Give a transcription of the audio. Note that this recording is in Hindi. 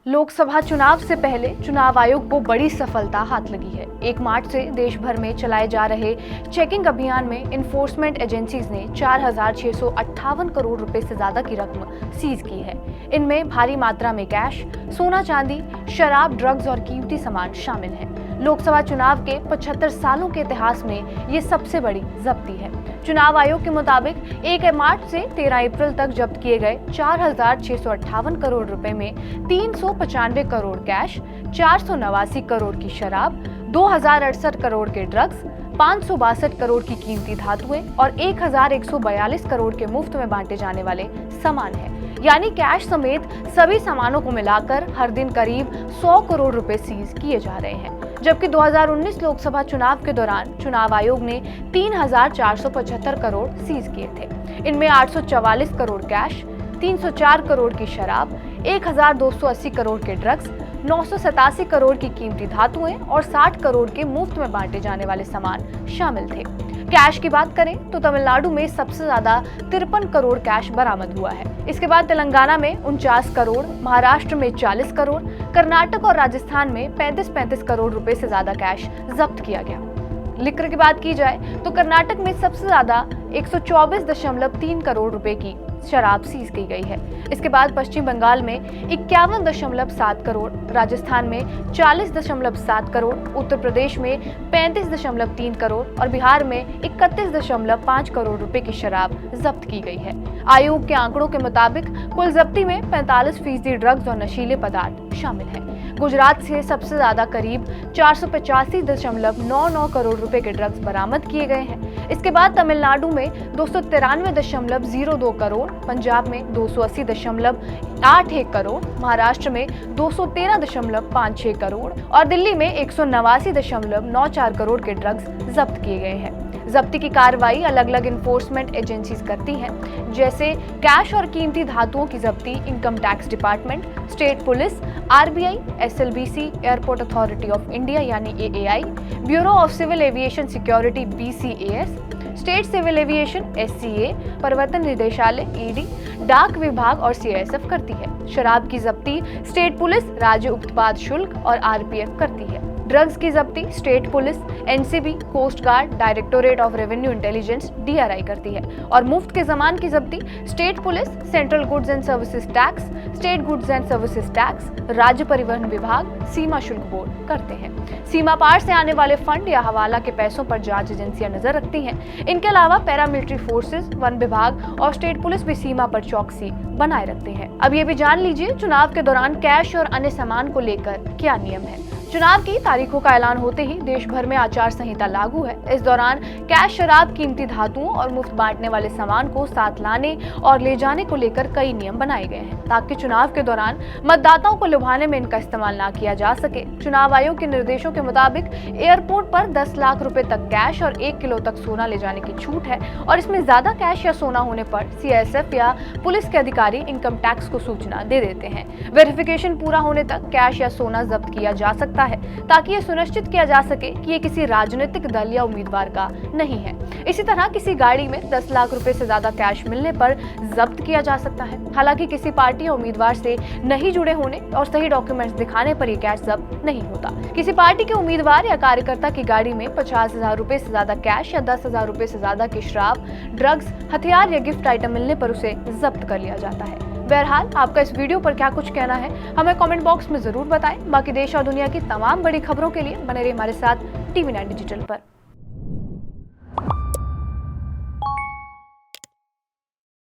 लोकसभा चुनाव से पहले चुनाव आयोग को बड़ी सफलता हाथ लगी है। 1 मार्च से देश भर में चलाए जा रहे चेकिंग अभियान में इन्फोर्समेंट एजेंसीज ने 4,658 करोड़ रुपए से ज्यादा की रकम सीज की है। इनमें भारी मात्रा में कैश, सोना चांदी, शराब, ड्रग्स और कीमती सामान शामिल है। लोकसभा चुनाव के 75 सालों के इतिहास में ये सबसे बड़ी जब्ती है। चुनाव आयोग के मुताबिक 1 मार्च से 13 अप्रैल तक जब्त किए गए 4,658 करोड़ रुपए में 395 करोड़ कैश, 489 करोड़ की शराब, 2,068 करोड़ के ड्रग्स, 562 करोड़ की कीमती धातुएं और 1,142 करोड़ के मुफ्त में बांटे जाने वाले सामान है। यानी कैश समेत सभी सामानों को मिलाकर हर दिन करीब 100 करोड़ रुपए सीज किए जा रहे हैं। जबकि 2019 लोकसभा चुनाव के दौरान चुनाव आयोग ने 3,475 करोड़ सीज किए थे। इनमें 844 करोड़ कैश, 304 करोड़ की शराब, 1,280 करोड़ के ड्रग्स, 987 करोड़ की कीमती धातुएं और 60 करोड़ के मुफ्त में बांटे जाने वाले सामान शामिल थे। कैश की बात करें तो तमिलनाडु में सबसे ज्यादा 53 करोड़ कैश बरामद हुआ है। इसके बाद तेलंगाना में 49 करोड़, महाराष्ट्र में 40 करोड़, कर्नाटक और राजस्थान में 35 करोड़ रुपए से ज्यादा कैश जब्त किया गया। लिक्र की बात की जाए तो कर्नाटक में सबसे ज्यादा 124.3 करोड़ रुपए की शराब सीज की गई है। इसके बाद पश्चिम बंगाल में 51.7 करोड़, राजस्थान में 40.7 करोड़, उत्तर प्रदेश में 35.3 करोड़ और बिहार में 31.5 करोड़ रुपए की शराब जब्त की गई है। आयोग के आंकड़ों के मुताबिक कुल जब्ती में 45% ड्रग्स और नशीले पदार्थ शामिल हैं। गुजरात से सबसे ज्यादा करीब 485.99 करोड़ रुपए के ड्रग्स बरामद किए गए हैं। इसके बाद तमिलनाडु में 293.02 करोड़, पंजाब में 280.81 करोड़, महाराष्ट्र में 213.56 करोड़ और दिल्ली में 189.94 करोड़ के ड्रग्स जब्त किए गए हैं। जब्ती की कार्रवाई अलग अलग इन्फोर्समेंट एजेंसीज करती हैं, जैसे कैश और कीमती धातुओं की जब्ती income tax department, state police, RBI, SLBC, airport authority of India यानी AAI, bureau of civil aviation security BCAS, state civil aviation SCA, प्रवर्तन निदेशालय ईडी, डाक विभाग और सीआईएसएफ करती है। शराब की जब्ती स्टेट पुलिस, राज्य उत्पाद शुल्क और आरपीएफ करती है। ड्रग्स की जब्ती state police, NCB, coast guard, directorate of revenue intelligence DRI करती है और मुफ्त के सामान की जब्ती state police, central goods and services tax, state goods and services tax, राज्य परिवहन विभाग, सीमा शुल्क बोर्ड करते हैं। सीमा पार से आने वाले फंड या हवाला के पैसों पर जांच एजेंसियां नजर रखती हैं। इनके अलावा पैरामिलिट्री फोर्सेज, वन विभाग और स्टेट पुलिस भी सीमा पर चौकसी बनाए रखते हैं। अब ये भी जान लीजिए चुनाव के दौरान कैश और अन्य सामान को लेकर क्या नियम है। चुनाव की तारीखों का ऐलान होते ही देश भर में आचार संहिता लागू है। इस दौरान कैश, शराब, कीमती धातुओं और मुफ्त बांटने वाले सामान को साथ लाने और ले जाने को लेकर कई नियम बनाए गए हैं, ताकि चुनाव के दौरान मतदाताओं को लुभाने में इनका इस्तेमाल न किया जा सके। चुनाव आयोग के निर्देशों के मुताबिक एयरपोर्ट पर 10 लाख रुपए तक कैश और 1 किलो तक सोना ले जाने की छूट है और इसमें ज्यादा कैश या सोना होने पर सीआईएसएफ या पुलिस के अधिकारी इनकम टैक्स को सूचना दे देते हैं। वेरिफिकेशन पूरा होने तक कैश या सोना जब्त किया जा सकता है, ताकि ये सुनिश्चित किया जा सके कि ये किसी राजनीतिक दल या उम्मीदवार का नहीं है। इसी तरह किसी गाड़ी में 10 लाख रुपए से ज्यादा कैश मिलने पर जब्त किया जा सकता है। हालांकि किसी पार्टी या उम्मीदवार से नहीं जुड़े होने और सही डॉक्यूमेंट्स दिखाने पर यह कैश जब्त नहीं होता। किसी पार्टी के उम्मीदवार या कार्यकर्ता की गाड़ी में 50,000 रुपए से ज्यादा कैश या 10,000 रुपए से ज्यादा की शराब, ड्रग्स, हथियार या गिफ्ट आइटम मिलने पर उसे जब्त कर लिया जाता है। बहरहाल आपका इस वीडियो पर क्या कुछ कहना है हमें कमेंट बॉक्स में जरूर बताएं। बाकी देश और दुनिया की तमाम बड़ी खबरों के लिए बने रहिए हमारे साथ टीवी 9 डिजिटल पर।